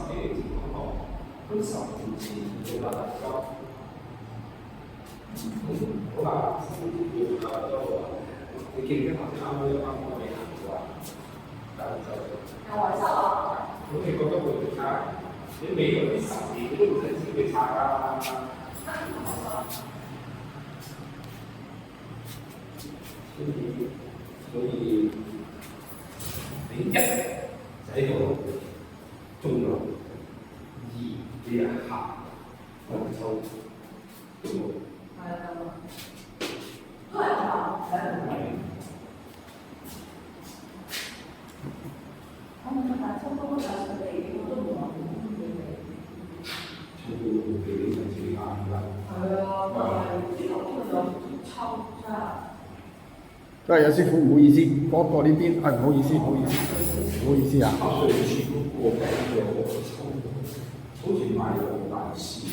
幾年前嗰個，咁10年前你話大家，好啦，10年前大家都話，你記唔記得頭先啱啱一班我哋行過啊？但係就有維修啊？咁你覺得會唔會差？你未來呢10年你都唔使自己差啦。所以你一就喺度中路，二你係行廣州中路。係啊，都係啊，係啊。我問下抽多咗佢哋，我都冇話冇嘢嚟。抽到佢哋就自己啱啦。係啊，但係呢度邊度有抽真係。都係有師傅，唔好意思，嗰個呢邊，唔好意思，唔好意思，唔好意思啊。上次嗰個好似買咗大師。